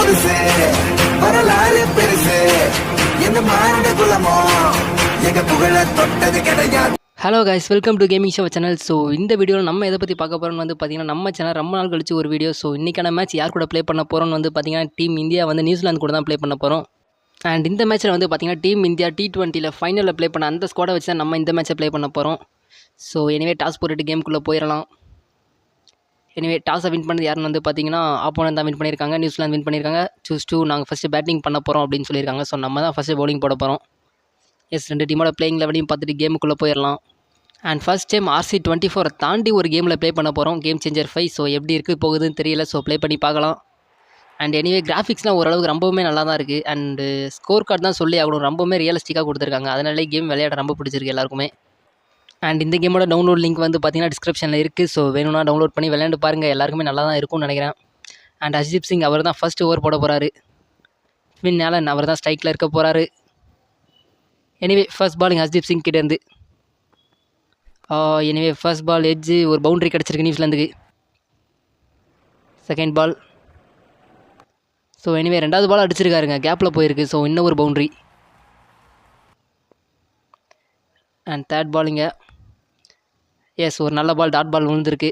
புதுசு வரலாறு பெருசு எந்த மாநில குலமோ எங்க புகழ தொட்டது கிடையாது. Hello guys, welcome to gaming show channel. So இந்த வீடியோவில் நம்ம எதை பற்றி பார்க்க போகிறோம்னு வந்து பார்த்தீங்கன்னா, நம்ம சேனல் ரொம்ப நாள் கழிச்சு ஒரு வீடியோ. ஸோ இன்றைக்கான மேட்ச் யார் கூட ப்ளே பண்ண போகிறோம்னு வந்து பார்த்தீங்கன்னா, டீம் இந்தியா வந்து நியூசிலாந்து கூட தான் ப்ளே பண்ண போகிறோம். அண்ட் இந்த மேட்ச்சில் வந்து பார்த்தீங்கன்னா, டீம் இந்தியா T20 ஃபைனலில் ப்ளே பண்ண அந்த ஸ்குவாடை வச்சு தான் நம்ம இந்த மேட்ச்சை ப்ளே பண்ண போகிறோம். ஸோ எனிவே டாஸ் போட்டுட்டு கேமுக்குள்ளே போயிடலாம். எனிவே டாஸை வின் பண்ணது யாருன்னு வந்து பார்த்தீங்கன்னா, ஆப்போனன்ட் தான் வின் பண்ணியிருக்காங்க. நியூசிலாந்து வின் பண்ணியிருக்காங்க. சூஸ் டூ நாங்கள் ஃபஸ்ட்டு பேட்டிங் பண்ண போகிறோம் அப்படின்னு சொல்லியிருக்காங்க. ஸோ நம்ம தான் ஃபஸ்ட்டு பவுலிங் போட போகிறோம். எஸ், ரெண்டு டீமோட பிளேயிங் லெவலையும் பார்த்துட்டு கேமுக்குள்ளே போயிடலாம். அண்ட் ஃபர்ஸ்ட் டைம் RC24 தாண்டி ஒரு கேமில் ப்ளே பண்ண போகிறோம். Game changer 5. ஸோ எப்படி இருக்குது போகுதுன்னு தெரியல. ஸோ ப்ளே பண்ணி பார்க்கலாம். அண்ட் எனிவே கிராஃபிக்ஸ்லாம் ஓரளவுக்கு ரொம்பவுமே நல்லா தான் இருக்குது. அண்டு ஸ்கோர் கார்டு தான் சொல்லி ஆகணும், ரொம்பவுமே ரியலிஸ்டிக்காக கொடுத்துருக்காங்க. அதனாலே கேம் விளையாட ரொம்ப பிடிச்சிருக்கு எல்லாருக்குமே. அண்ட் இந்த கேமோட டவுன்லோட் லிங்க் வந்து பார்த்தீங்கன்னா டிஸ்கிரிப்ஷனில் இருக்குது. ஸோ வேணும்னா டவுன்லோட் பண்ணி விளையாண்டு பாருங்கள். எல்லாருக்குமே நல்லா தான் இருக்கும்னு நினைக்கிறேன். அண்ட் ஹர்ஷ்தீப் சிங் அவர் தான் ஃபர்ஸ்ட் ஓவர் போட போகிறாரு. ஃபின் ஆலன் அவர் தான் ஸ்ட்ரைக்கில் இருக்க போகிறாரு. எனிவே ஃபர்ஸ்ட் பாலிங் ஹர்ஷ்தீப் சிங் கிட்டேருந்து. எனிவே ஃபர்ஸ்ட் பால் எட்ஜு ஒரு பவுண்ட்ரி கிடச்சிருக்கு நியூசிலாந்துக்கு. Second ball. ஸோ எனிவே ரெண்டாவது பால் அடிச்சிருக்காருங்க, கேப்பில் போயிருக்கு. ஸோ இன்னும் ஒரு பவுண்ட்ரி. அண்ட் தேர்ட் பாலிங்க. எஸ், ஒரு நல்ல பால், டாட் பால் விழுந்திருக்கு.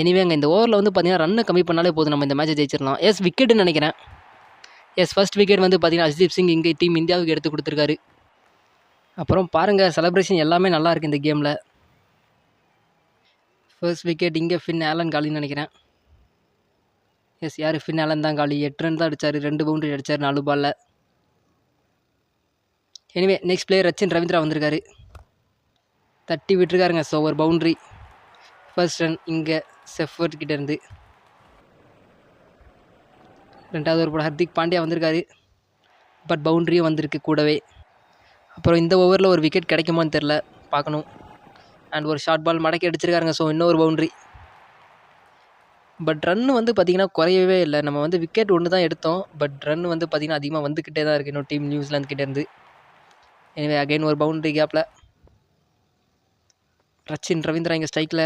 எனிவேங்க இந்த ஓவரில் வந்து பார்த்தீங்கன்னா ரன்னு கம்மி பண்ணாலே போதும், நம்ம இந்த மேட்சை ஜெயிச்சிடலாம். எஸ், விக்கெட்டுன்னு நினைக்கிறேன். எஸ், ஃபர்ஸ்ட் விக்கெட் வந்து பார்த்தீங்கன்னா ஹர்ஷ்தீப் சிங் இங்கே டீம் இந்தியாவுக்கு எடுத்து கொடுத்துருக்காரு. அப்புறம் பாருங்கள், செலப்ரேஷன் எல்லாமே நல்லா இருக்குது இந்த கேமில். ஃபர்ஸ்ட் விக்கெட் இங்கே ஃபின் ஆலன் காலின்னு நினைக்கிறேன். எஸ், யார் ஃபின் ஆலன் தான் காலி. 8 ரன் தான் அடித்தார், 2 பவுண்டரி அடித்தார் 4 பாலில். Anyway next player Rachin Ravindra வந்திருக்காரு, தட்டி விட்டுருக்காருங்க. ஸோ ஒரு பவுண்ட்ரி. ஃபர்ஸ்ட் ரன் இங்கே செஃபர்ட் கிட்டேருந்து. ரெண்டாவது ஒரு போட ஹர்திக் பாண்டியா வந்திருக்காரு, பட் பவுண்ட்ரியும் வந்திருக்கு கூடவே. அப்புறம் இந்த ஓவரில் ஒரு விக்கெட் கிடைக்குமான்னு தெரில, பார்க்கணும். அண்ட் ஒரு ஷார்ட் பால் மடக்கி அடிச்சிருக்காருங்க. ஸோ இன்னொரு பவுண்ட்ரி. பட் ரன் வந்து பார்த்திங்கன்னா குறையவே இல்லை. நம்ம வந்து விக்கெட் ஒன்று தான் எடுத்தோம், பட் ரன் வந்து பார்த்திங்கன்னா அதிகமாக வந்துக்கிட்டே தான் இருக்குது இன்னும் டீம் நியூசிலாந்து கிட்டேருந்து. எனவே அகைன் ஒரு பவுண்ட்ரி கேப்பில் ரச்சின் ரவீந்திரா இங்கே ஸ்ட்ரைக்கில்.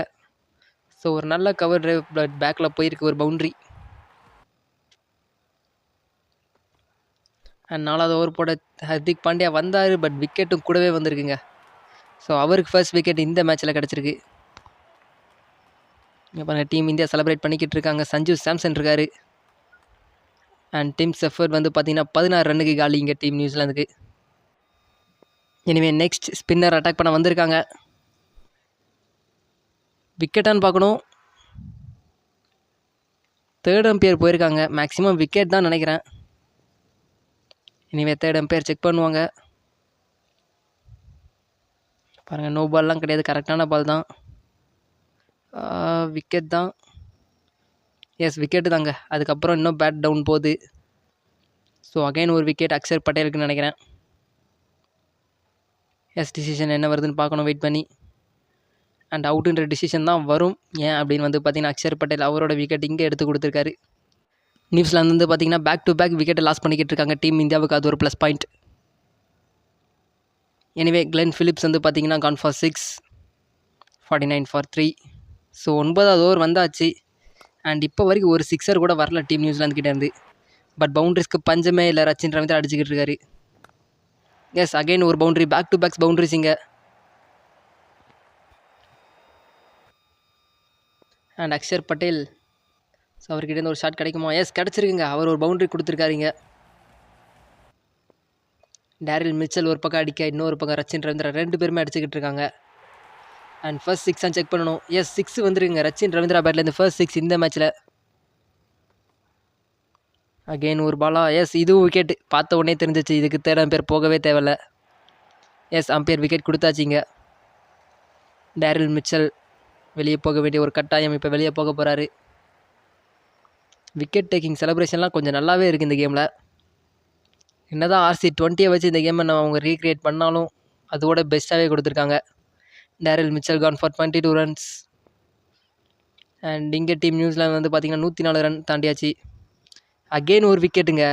ஸோ ஒரு நல்ல கவர் டிரைவ், பட் பேக்கில் போயிருக்கு ஒரு பவுண்ட்ரி. அண்ட் நாலாவது ஓவர் போட ஹர்திக் பாண்டியா வந்தார், பட் விக்கெட்டும் கூடவே வந்திருக்குங்க. ஸோ அவருக்கு ஃபர்ஸ்ட் விக்கெட் இந்த மேட்ச்சில் கிடச்சிருக்கு. இங்கே பாருங்கள், டீம் இந்தியா செலிப்ரேட் பண்ணிக்கிட்டு இருக்காங்க. சஞ்சு சாம்சன் இருக்கார். அண்ட் டீம் செஃபர்ட் வந்து பார்த்திங்கன்னா 16 ரன்னுக்கு காலி இங்கே டீம் நியூசிலாந்துக்கு. எனிவே நெக்ஸ்ட் ஸ்பின்னர் அட்டாக் பண்ண வந்திருக்காங்க. விக்கெட்டான்னு பார்க்கணும். தேர்ட் அம்பையர் போயிருக்காங்க, மேக்ஸிமம் விக்கெட் தான் நினைக்கிறேன். எனிவே தேர்ட் அம்பையர் செக் பண்ணுவாங்க. பாருங்கள், நோ பால்லாம் கிடையாது, கரெக்டான பால் தான். விக்கெட் தான். எஸ், விக்கெட்டு தாங்க. அதுக்கப்புறம் இன்னும் பேட் டவுன் போகுது. ஸோ அகைன் ஒரு விக்கெட் அக்ஷர் பட்டேலுக்குன்னு நினைக்கிறேன். எஸ், டிசிஷன் என்ன வருதுன்னு பார்க்கணும், வெயிட் பண்ணி. அண்ட் அவுட்டுன்ற டிசிஷன் தான் வரும். ஏன் அப்படின்னு வந்து பார்த்திங்கன்னா அக்ஷர் பட்டேல் அவரோட விக்கெட் இங்கே எடுத்து கொடுத்துருக்காரு. நியூசிலாந்து வந்து பார்த்திங்கன்னா பேக் டு பேக் விக்கெட்டை லாஸ் பண்ணிக்கிட்டு இருக்காங்க. டீம் இந்தியாவுக்கு அது ஒரு plus point. Anyway Glenn Phillips வந்து பார்த்திங்கன்னா கான் ஃபார் 6, 49 ஃபார் 3. ஸோ 9வது ஓவர் வந்தாச்சு. அண்ட் இப்போ வரைக்கும் ஒரு சிக்ஸர் கூட வரல டீம் நியூசிலாந்து கிட்டேருந்து. பட் பவுண்ட்ரிஸ்க்கு பஞ்சமே இல்லை, ரச்சின் ரவீந்திரா அடிச்சுக்கிட்டு இருக்காரு. எஸ், அகைன் ஒரு boundary, back to backs boundaries இங்கே. அண்ட் அக்ஷர் பட்டேல், ஸோ அவர்கிட்ட ஒரு ஷாட் கிடைக்குமா? எஸ், கிடச்சிருக்குங்க. அவர் ஒரு பவுண்ட்ரி கொடுத்துருக்காருங்க. டேரில் மிச்சல் ஒரு பக்கம் அடிக்க, இன்னொரு பக்கம் ரச்சின் ரவீந்திரா, 2 பேருமே அடிச்சுக்கிட்டு இருக்காங்க. அண்ட் ஃபர்ஸ்ட் 6 செக் பண்ணணும். எஸ், 6 வந்துருக்குங்க ரச்சின் ரவீந்திரா பேட்லேருந்து ஃபர்ஸ்ட் 6 இந்த மேட்ச்சில். அகெயின் ஒரு பாலா? எஸ், இதுவும் விக்கெட். பார்த்த உடனே தெரிஞ்சிச்சு, இதுக்கு தேர்ட் அம்பையர் போகவே தேவையில்ல. எஸ், அம்பையர் விக்கெட் கொடுத்தாச்சிங்க. டேரில் மிச்சல் வெளியே போக வேண்டிய ஒரு கட்டாயம், இப்போ வெளியே போக போகிறாரு. விக்கெட் டேக்கிங் செலிப்ரேஷன்லாம் கொஞ்சம் நல்லாவே இருக்குது இந்த கேமில். என்ன தான் RC20 வச்சு இந்த கேமை நம்ம அவங்க ரீக்ரியேட் பண்ணாலும் அதோட பெஸ்ட்டாகவே கொடுத்துருக்காங்க. Daryl Mitchell gone for 22 runs. And இங்கே டீம் நியூசிலாந்து வந்து பார்த்திங்கன்னா 104 ரன் தாண்டியாச்சு. அகெயின் ஒரு விக்கெட்டுங்க.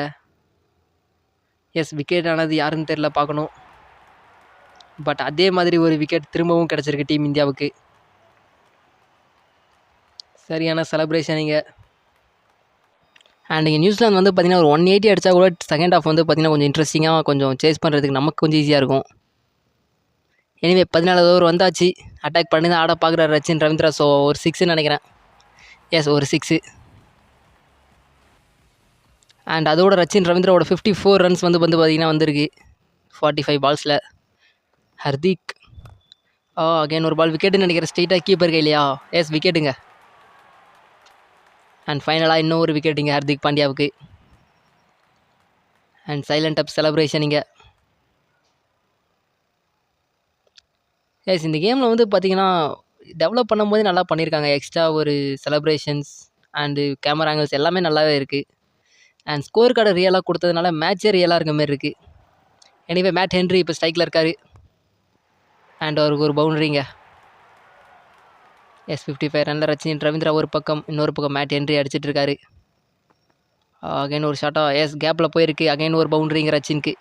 எஸ், விக்கெட் ஆனது யாருன்னு தெரில, பார்க்கணும். பட் அதே மாதிரி ஒரு விக்கெட் திரும்பவும் கிடச்சிருக்கு டீம் இந்தியாவுக்கு. சரியான செலப்ரேஷன் இங்கே. அண்ட் இங்கே நியூசிலாந்து வந்து பார்த்திங்கன்னா ஒரு 180 அடித்தா கூட செகண்ட் ஹாஃப் வந்து பார்த்திங்கன்னா கொஞ்சம் இன்ட்ரெஸ்டிங்காக கொஞ்சம் சேஸ் பண்ணுறதுக்கு நமக்கு கொஞ்சம் ஈஸியாக இருக்கும். எனிவே 14வது ஓவர் வந்தாச்சு. அட்டாக் பண்ணி தான் ஆட பார்க்குறாரு ரச்சின் ரவீந்திரா. ஸோ ஒரு 6ன்னு நினைக்கிறேன். எஸ், ஒரு 6. அண்ட் அதோட ரச்சின் ரவீந்திராவோட 54 ரன்ஸ் வந்து பார்த்திங்கன்னா வந்திருக்கு 45 பால்ஸில். ஹர்திக் அகைன் ஒரு பால் விக்கெட்டுன்னு நினைக்கிறேன். ஸ்ட்ரெயிட்டாக கீப்பர் கையிலையா? எஸ், விக்கெட்டுங்க. அண்ட் ஃபைனலாக இன்னும் ஒரு விக்கெட்டுங்க ஹர்திக் பாண்டியாவுக்கு. அண்ட் சைலண்ட் அப் செலப்ரேஷன் இங்கே. எஸ், இந்த கேமில் வந்து பார்த்திங்கன்னா டெவலப் பண்ணும்போது நல்லா பண்ணியிருக்காங்க. எக்ஸ்ட்ரா ஒரு செலப்ரேஷன்ஸ் அண்டு கேமரா ஆங்கிள்ஸ் எல்லாமே நல்லாவே இருக்குது. அண்ட் ஸ்கோர் கார்டை ரியலாக கொடுத்ததுனால மேட்சே ரியலாக இருக்க மாதிரி இருக்குது. எனிவே மேட் ஹென்ரி இப்போ ஸ்ட்ரைக்கில் இருக்கார். அண்ட் அவருக்கு ஒரு பவுண்டரிங்க. எஸ், 55 ரனில் ரச்சின் ரவீந்திரா ஒரு பக்கம், இன்னொரு பக்கம் மேட் ஹென்ரி அடிச்சிட்டு இருக்காரு. அகைன் ஒரு ஷாட்டாக எஸ் கேப்பில் போயிருக்கு. அகைன் ஒரு பவுண்டரிங்க ரச்சினுக்கு.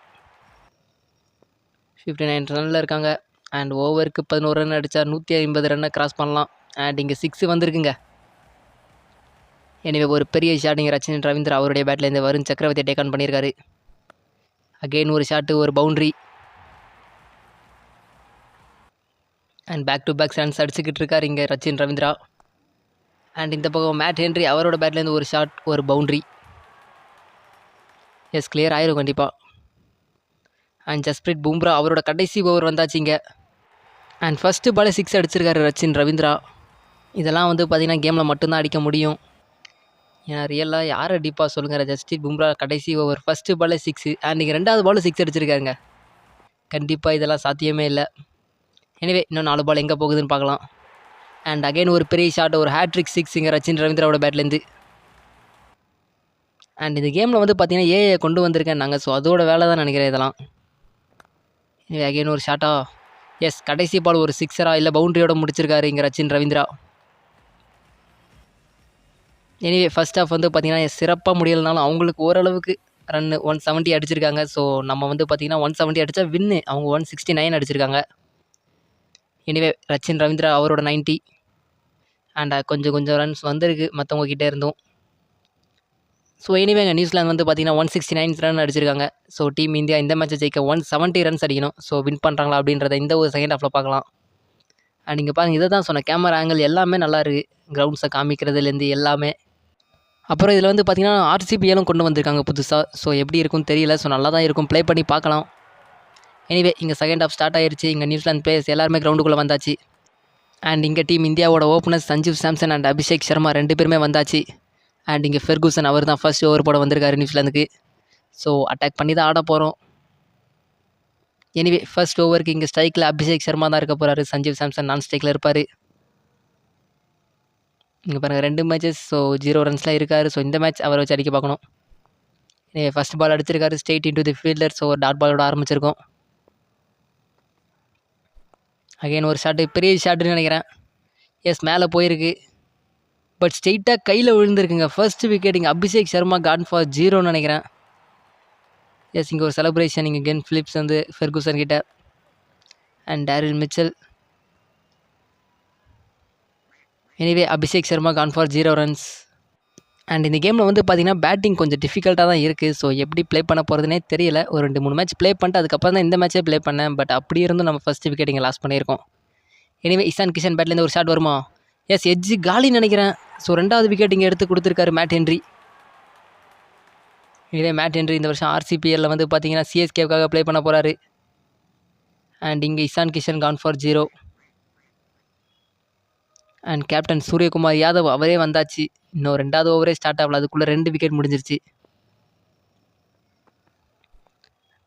59 ரனில் இருக்காங்க. அண்ட் ஓவருக்கு 11 ரன் அடித்தா 150 ரன்னை கிராஸ் பண்ணலாம். அண்ட் இங்கே 6 வந்திருக்குங்க. எனவே ஒரு பெரிய ஷாட் இங்கே ரச்சின் ரவீந்திரா அவருடைய பேட்லேருந்து வருண் சக்கரவர்த்தியை டேக் ஆன் பண்ணியிருக்காரு. அகெயின் ஒரு ஷாட்டு, ஒரு boundary. And back to back runs அடிச்சுக்கிட்டு இருக்கார் இங்கே ரச்சின் ரவீந்திரா. அண்ட் இந்த பக்கம் மேட் ஹென்ரி அவரோட பேட்லேருந்து ஒரு ஷாட், ஒரு பவுண்ட்ரி. எஸ், கிளியர் ஆயிரும் கண்டிப்பாக. அண்ட் ஜஸ்பிரீத் பும்ரா அவரோட கடைசி ஓவர் வந்தாச்சு இங்கே. அண்ட் ஃபஸ்ட்டு பாலே 6 அடிச்சிருக்காரு ரச்சின் ரவீந்திரா. இதெல்லாம் வந்து பார்த்திங்கன்னா கேமில் மட்டும்தான் அடிக்க முடியும். ஏன்னா ரியலாக யார் அடிப்பா சொல்லுங்கள்? ஜஸ்பிரீத் பும்ரா கடைசி ஓவர் ஃபஸ்ட்டு பாலே 6 அண்ட் நீங்கள் 2வது பால் 6 அடிச்சிருக்காருங்க. கண்டிப்பாக இதெல்லாம் சாத்தியமே இல்லை. எனிவே இன்னும் 4 பால் எங்கே போகுதுன்னு பார்க்கலாம். அண்ட் அகைன் ஒரு பெரிய ஷாட், ஒரு ஹேட்ரிக் 6 இங்கே ரச்சின் ரவீந்திராவோட பேட்லேருந்து. அண்ட் இந்த கேமில் வந்து பார்த்திங்கன்னா ஏஐ கொண்டு வந்திருக்கேன் நாங்கள். ஸோ அதோட வேலை தான் நினைக்கிறேன் இதெல்லாம். எனிவே அகைன் ஒரு ஷாட்டா? எஸ், கடைசி பால் ஒரு 6ரா இல்லை பவுண்ட்ரியோட முடிச்சிருக்காரு இங்கே Rachin Ravindra. Anyway first half வந்து பார்த்திங்கன்னா சிறப்பாக முடியலைனாலும் அவங்களுக்கு ஓரளவுக்கு ரன்னு 170 அடிச்சிருக்காங்க. ஸோ நம்ம வந்து பார்த்திங்கன்னா 170 அடித்தா வின்னு. அவங்க 169 அடிச்சிருக்காங்க. எனிவே ரச்சின் ரவீந்திரா அவரோட 90 அண்ட் கொஞ்சம் ரன்ஸ் வந்திருக்கு மற்றவங்க கிட்டே இருந்தும். ஸோ எனிவேங்க நியூசிலாந்து வந்து பார்த்திங்கன்னா 169 ரன் அடிச்சிருக்காங்க. ஸோ டீம் இந்தியா இந்த மேட்சை ஜெயிக்க 170 ரன்ஸ் அடிக்கணும். ஸோ வின் பண்ணுறாங்களா அப்படின்றத இந்த ஒரு செகண்ட் ஹாஃபில் பார்க்கலாம். அண்ட் இங்கே பாருங்கள், இதை தான் சொன்னேன், கேமரா ஆங்கிள் எல்லாமே நல்லா இருக்குது. கிரவுண்ட்ஸை காமிக்கிறதுலேருந்து எல்லாமே. அப்புறம் இதில் வந்து பார்த்திங்கன்னா ஆர்சிபிஎலும் கொண்டு வந்திருக்காங்க புதுசாக. ஸோ எப்படி இருக்கும்னு தெரியல. ஸோ நல்லா தான் இருக்கும், ப்ளே பண்ணி பார்க்கலாம். எனிவே இங்கே செகண்ட் ஹாஃப் ஸ்டார்ட் ஆயிடுச்சு. இங்கே நியூசிலாந்து பிளேயர்ஸ் எல்லாருமே கிரவுண்டுக்குள்ளே வந்தாச்சு. அண்ட் இங்கே டீம் இந்தியாவோட ஓப்பனர்ஸ் சஞ்சீவ் சாம்சன் அண்ட் அபிஷேக் சர்மா 2 பேருமே வந்தாச்சு. அண்ட் இங்கே ஃபெர்கூசன் அவர் தான் ஃபர்ஸ்ட் ஓவர் போட வந்திருக்காரு நியூசிலாந்துக்கு. ஸோ அட்டாக் பண்ணி தான் ஆட போகிறோம். எனிவே ஃபர்ஸ்ட் ஓவருக்கு இங்கே ஸ்ட்ரைக்கில் அபிஷேக் சர்மா தான் இருக்க போகிறாரு. சஞ்சீவ் சாம்சன் நான் ஸ்ட்ரைக்கில் இருப்பார். இங்கே பாருங்கள் 2 மேட்சஸ். ஸோ 0 ரன்ஸ்லாம் இருக்கார். ஸோ இந்த மேட்ச் அவரை வச்சு அடிக்க பார்க்கணும். ஃபர்ஸ்ட் பால் அடிச்சிருக்காரு straight into the fielder. So dot பாலோட ஆரம்பிச்சிருக்கோம். அகைன் ஒரு ஷாட்டு, பெரிய ஷாட்டுன்னு நினைக்கிறேன். எஸ், மேலே போயிருக்கு. பட் ஸ்ட்ரெயிட்டாக கையில் விழுந்திருக்குங்க. ஃபர்ஸ்ட் விக்கெட் இங்கே அபிஷேக் சர்மா கான் ஃபார் 0ன்னு நினைக்கிறேன். எஸ், இங்கே ஒரு செலப்ரேஷன் இங்கே கென் ஃபிலிப்ஸ் வந்து ஃபெர்கூசன் கிட்ட. And Daryl Mitchell. Anyway Abhishek Sharma gone for 0 runs. And இந்த கேமில் வந்து பார்த்திங்கன்னா பேட்டிங் கொஞ்சம் டிஃபிகல்ட்டாக தான் இருக்குது. ஸோ எப்படி ப்ளே பண்ண போகிறதுனே தெரியல. ஒரு 2-3 மேட்ச் ப்ளே பண்ணிட்டு அதுக்கப்புறம் தான் இந்த மேட்ச்சே ப்ளே பண்ணேன். பட் அப்படி இருந்தும் நம்ம ஃபஸ்ட்டு விக்கெட் இங்கே லாஸ் பண்ணியிருக்கோம். எனிவே இசான் கிஷன் பேட்லேருந்து ஒரு ஷாட் வருமா? எஸ், எட்ஜி காலின்னு நினைக்கிறேன். ஸோ 2வது விக்கெட் இங்கே எடுத்து கொடுத்துருக்காரு மேட் ஹென்ரி. இதே மேட் ஹென்ரி இந்த வருஷம் ஆர்சிபிஎல்லில் வந்து பார்த்திங்கன்னா சிஎஸ்கேவுக்காக ப்ளே பண்ண போகிறாரு. அண்ட் இங்கே Ishan Kishan gone for 0. And captain Suryakumar Yadav அவரே வந்தாச்சு. இன்னும் 2வது ஓவரே ஸ்டார்ட் ஆகல, அதுக்குள்ளே 2 விக்கெட் முடிஞ்சிருச்சு.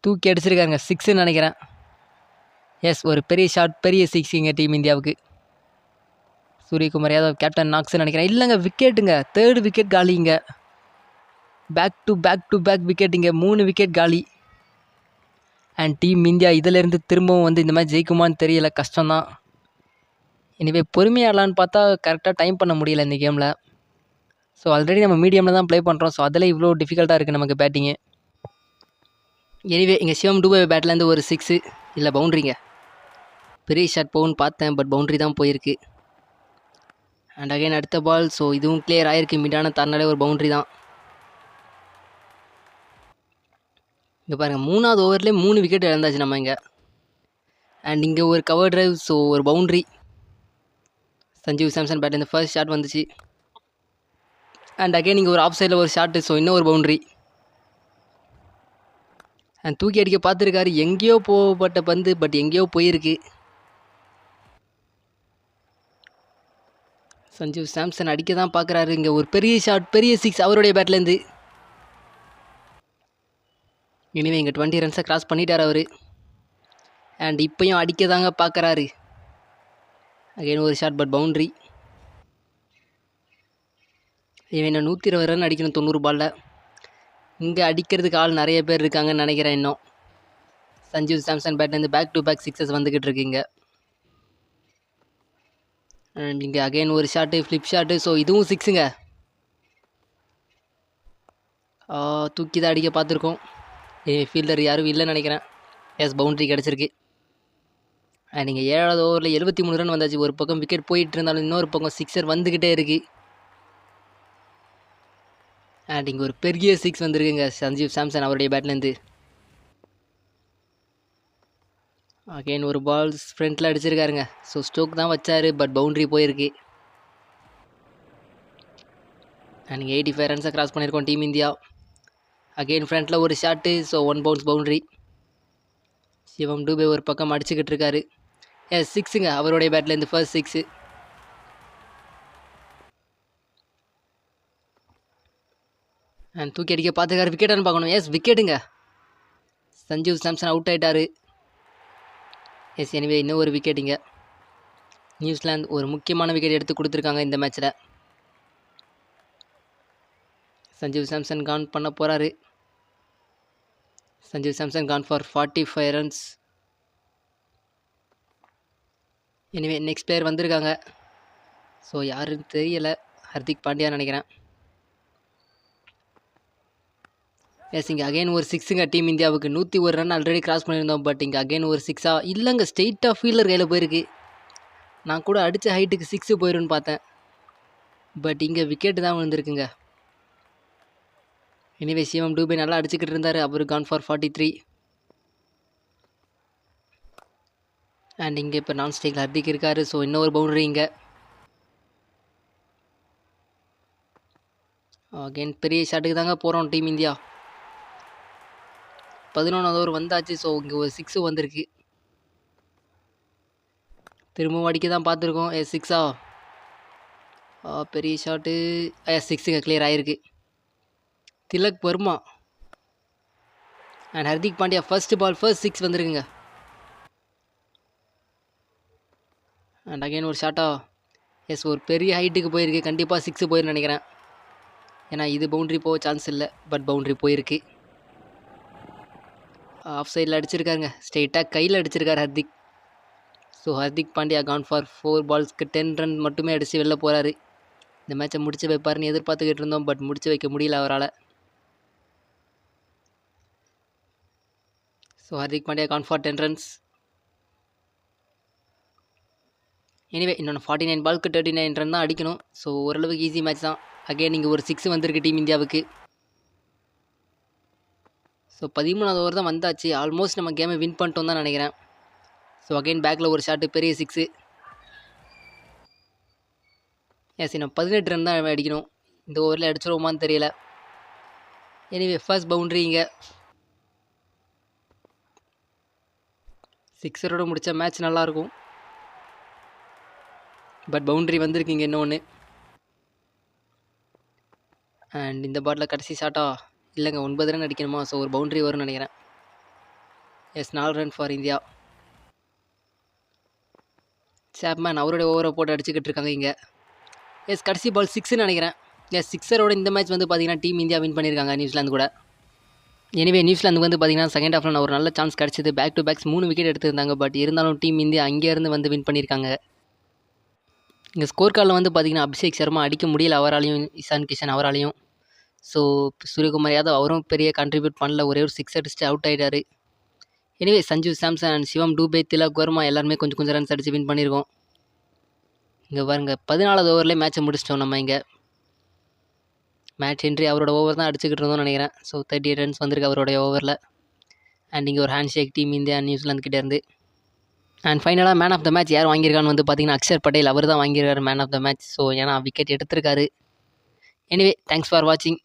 தூக்கி அடிச்சிருக்காங்க 6ன்னு நினைக்கிறேன். எஸ், ஒரு பெரிய ஷாட், பெரிய 6 இங்கே டீம் இந்தியாவுக்கு. சூரியகுமார் யாதவ் கேப்டன் நாக்ஸ்ன்னு நினைக்கிறேன். இல்லைங்க, விக்கெட்டுங்க. 3rd விக்கெட் காலிங்க. பேக் டு பேக் விக்கெட் இங்கே 3 விக்கெட் காலி. அண்ட் டீம் இந்தியா இதிலேருந்து திரும்பவும் வந்து இந்த மாதிரி ஜெயிக்குமான்னு தெரியல, கஷ்டம்தான். எனிவே பொறுமையாடலான்னு பார்த்தா கரெக்டாக டைம் பண்ண முடியல இந்த கேமில். ஸோ ஆல்ரெடி நம்ம மீடியமில் தான் ப்ளே பண்ணுறோம். ஸோ அதில் இவ்வளோ டிஃபிகல்ட்டாக இருக்குது நமக்கு பேட்டிங்கு. எனிவே இங்கே சிவம் டூபே பேட்லேருந்து ஒரு 6 இல்லை பவுண்ட்ரிங்க. பெரிய ஷாட் போகுன்னு பார்த்தேன், பட் பவுண்ட்ரி தான் போயிருக்கு. அண்ட் அகைன் அடுத்த பால். ஸோ இதுவும் கிளியர் ஆகிருக்கு. மிடான தரனாலே ஒரு பவுண்ட்ரி தான். இங்கே பாருங்கள் 3வது ஓவர்லேயே 3 விக்கெட் இழந்தாச்சு நம்ம இங்கே. அண்ட் இங்கே ஒரு கவர் டிரைவ், ஸோ ஒரு பவுண்ட்ரி. சஞ்சீவ் சாம்சன் பேட்லேருந்து ஃபர்ஸ்ட் ஷாட் வந்துச்சு. அண்ட் அகைன் இங்கே ஒரு ஆஃப் சைடில் ஒரு ஷாட்டு, ஸோ இன்னும் ஒரு பவுண்ட்ரி. அண்ட் தூக்கி அடிக்க பார்த்துருக்காரு, எங்கேயோ போகப்பட்ட பந்து, பட் எங்கேயோ போயிருக்கு. சஞ்சீவ் சாம்சன் அடிக்க தான் பார்க்குறாரு. இங்கே ஒரு பெரிய ஷாட், பெரிய 6 அவருடைய பேட்லேருந்து. இனிமே இங்கே 20 ரன்ஸை கிராஸ் பண்ணிட்டார் அவர். அண்ட் இப்போயும் அடிக்க தாங்க பார்க்குறாரு. அகைன் ஒரு ஷாட், பட் பவுண்ட்ரி. இவன் இன்னும் 120 ரன் அடிக்கணும் 90 பாலில். இங்கே அடிக்கிறதுக்கு ஆள் நிறைய பேர் இருக்காங்கன்னு நினைக்கிறேன் இன்னும். சஞ்சீவ் சாம்சன் பேட்லேருந்து பேக் டு பேக் 6 வந்துக்கிட்டு இருக்குங்க. அண்ட் இங்கே அகைன் ஒரு ஷாட்டு, ஃப்ளிப் ஷாட்டு, ஸோ இதுவும் 6ங்க. தூக்கி தான் அடிக்க பார்த்துருக்கோம். ஃபீல்டர் யாரும் இல்லைன்னு நினைக்கிறேன். எஸ், பவுண்ட்ரி கிடச்சிருக்கு. அண்ட் நீங்கள் 7வது ஓவரில் 73 ரன் வந்தாச்சு. ஒரு பக்கம் விக்கெட் போயிட்டு இருந்தாலும் இன்னொரு பக்கம் சிக்ஸர் வந்துக்கிட்டே இருக்குது. அண்ட் இங்கே ஒரு பெரிய 6 வந்துருக்குங்க சஞ்சீவ் சாம்சன் அவருடைய பேட்லேருந்து. அகைன் ஒரு பால் ஃப்ரண்ட்டில் அடிச்சிருக்காருங்க. ஸோ ஸ்டோக் தான் வச்சார், பட் பவுண்ட்ரி போயிருக்கு. அண்ட் நீங்கள் 85 ரன்ஸை கிராஸ் பண்ணியிருக்கோம் டீம் இந்தியா. அகெயின் ஃப்ரண்ட்டில் ஒரு ஷாட்டு, ஸோ 1 பவுன்ஸ் பவுண்ட்ரி. சிவம் டூபே ஒரு பக்கம் அடிச்சுக்கிட்டு இருக்காரு. எஸ், 6ங்க அவருடைய பேட்லேருந்து ஃபர்ஸ்ட் 6. அண்ட் தூக்கி அடிக்க பார்த்துக்காரு, விக்கெட்டானு பார்க்கணும். எஸ், விக்கெட்டுங்க. சஞ்சீவ் சாம்சன் அவுட் ஆகிட்டார். எஸ், எனிவே இன்னும் ஒரு விக்கெட்டுங்க. நியூசிலாந்து ஒரு முக்கியமான விக்கெட் எடுத்து கொடுத்துருக்காங்க இந்த மேட்ச்சில். சஞ்சீவ் சாம்சன் கான் பண்ண போகிறாரு. Sanjeev Samson gone for 45 runs. Anyway next player வந்திருக்காங்க. ஸோ யாருன்னு தெரியலை, ஹர்திக் பாண்டியான்னு நினைக்கிறேன். எஸ், இங்கே அகைன் ஒரு 6ங்க டீம் இந்தியாவுக்கு. 101 ரன் ஆல்ரெடி கிராஸ் பண்ணியிருந்தோம், பட் இங்கே அகைன் ஒரு 6 இல்லைங்க, ஸ்ட்ரெயிட்டாக ஃபீல்டர் கையில் போயிருக்கு. நான் கூட அடித்த ஹைட்டுக்கு 6 போயிடும்னு பார்த்தேன், பட் இங்கே விக்கெட்டு தான் விழுந்திருக்குங்க. எனிவே சிவம் டூபே நல்லா அடிச்சுக்கிட்டு இருந்தார். அவர் கான் ஃபார் 43. அண்ட் இங்கே இப்போ நான் ஸ்டேக்கில் ஹர்திக் இருக்கார். ஸோ இன்னொரு பவுண்டரி இங்கே. அகைன் பெரிய ஷாட்டுக்கு தாங்க போகிறோம் டீம் இந்தியா. 11வது ஓவர் வந்தாச்சு. ஸோ இங்கே ஒரு 6 வந்திருக்கு. திரும்பவும் அடிக்க தான் பார்த்துருக்கோம். எஸ், 6 பெரிய ஷாட்டு. எஸ், 6ங்க கிளியர் ஆகிருக்கு. Tilak Varma and Hardik Pandya first ball first 6 வந்துருக்குங்க. அண்ட் அகைன் ஒரு ஷாட்டா. எஸ், ஒரு பெரிய ஹைட்டுக்கு போயிருக்கு. கண்டிப்பாக 6 போயிருன்னு நினைக்கிறேன், ஏன்னா இது பவுண்ட்ரி போக சான்ஸ் இல்லை, பட் பவுண்ட்ரி போயிருக்கு. ஆஃப் சைடில் அடிச்சிருக்காருங்க, ஸ்ட்ரெயிட்டாக கையில் அடிச்சிருக்காரு Hardik. So Hardik Pandya gone for 4 பால்ஸ்க்கு 10 ரன் மட்டுமே அடித்து வெளில போகிறாரு. இந்த மேட்சை முடிச்சு வைப்பாருன்னு எதிர்பார்த்துக்கிட்டு இருந்தோம், பட் முடிச்சு வைக்க முடியல அவரால். So Hardik Pandya gone for 10 runs. Anyway இன்னொன்று 49 பாலுக்கு 39 ரன் தான் அடிக்கணும். ஸோ ஓரளவுக்கு ஈஸி மேட்ச் தான். அகைன் இங்கே ஒரு 6 வந்திருக்கு டீம் இந்தியாவுக்கு. ஸோ 13வது ஓவர் தான் வந்தாச்சு. ஆல்மோஸ்ட் நம்ம கேமை வின் பண்ணிட்டோம் தான் நினைக்கிறேன். ஸோ அகைன் பேக்கில் ஒரு ஷாட்டு, பெரிய 6. எஸ், இன்னும் 18 ரன் தான் அடிக்கணும். இந்த ஓவரில் அடிச்சிருவோமான்னு தெரியல. எனிவே ஃபர்ஸ்ட் பவுண்ட்ரி இங்கே. 6ரோட முடித்தா மேட்ச் நல்லாயிருக்கும், பட் பவுண்ட்ரி வந்திருக்குங்க இன்னொன்று. அண்ட் இந்த பாட்டில் கடைசி ஷாட்டா இல்லைங்க, 9 ரன் அடிக்கணுமா. ஸோ ஒரு பவுண்ட்ரி வரும்னு நினைக்கிறேன். Yes, 4 run for India. Chapman அவருடைய ஓவரை போட்டு அடிச்சுக்கிட்டு இருக்காங்க இங்கே. எஸ், கடைசி பால் 6ன்னு நினைக்கிறேன். எஸ், 6ரோட இந்த மேட்ச் வந்து பார்த்தீங்கன்னா டீம் இந்தியா வின் பண்ணியிருக்காங்க நியூசிலாந்து கூட. எனிவே நியூசிலாந்துக்கு வந்து பார்த்தீங்கன்னா செகண்ட் ஹாஃபில் ஒரு நல்ல சான்ஸ் கிடச்சிது. பேக் டு பேக்ஸ் 3 விக்கெட் எடுத்திருந்தாங்க, பட் இருந்தாலும் டீம் இந்தியா அங்கேருந்து வந்து வின் பண்ணியிருக்காங்க. இங்கே ஸ்கோர் கார்டில் வந்து பார்த்தீங்கன்னா அபிஷேக் சர்மா அடிக்க முடியல அவராலையும், இஷான் கிஷன் அவராலையும். ஸோ சூரியகுமார் யாதவ் அவரும் பெரிய கான்ட்ரிபியூட் பண்ணல, ஒரே ஒரு 6 அடிச்சுட்டு அவுட் ஆகிட்டார். எனிவே சஞ்சீவ் சாம்சன் அண்ட் சிவம் டூபே, திலக் வர்மா எல்லாருமே கொஞ்சம் கொஞ்சம் ரன்ஸ் அடித்து வின் பண்ணியிருக்கோம். இங்கே பாருங்க 14வது ஓவர்லேயே மேட்ச்சை முடிச்சிட்டோம் நம்ம. இங்கே மேட்ச் என்ட்ரி அவரோட ஓவர் தான் அடிச்சுக்கிட்டு இருந்தோம்னு நினைக்கிறேன். ஸோ 38 ரன்ஸ் வந்திருக்கு அவருடைய ஓவரில். அண்ட் இங்கே ஒரு ஹேண்ட் ஷேக் டீம் இந்தியா நியூசிலாந்து கிட்டேருந்து. அண்ட் ஃபைனலாக மேன் ஆஃப் த மேட்ச் யார் வாங்கியிருக்கான்னு வந்து பார்த்தீங்கன்னா அக்ஷர் பட்டேல் அவர் தான் வாங்கியிருக்காரு man of the match. So ஏன்னா விக்கெட் எடுத்திருக்காரு. எனிவே தேங்க்ஸ் ஃபார் வாட்சிங்.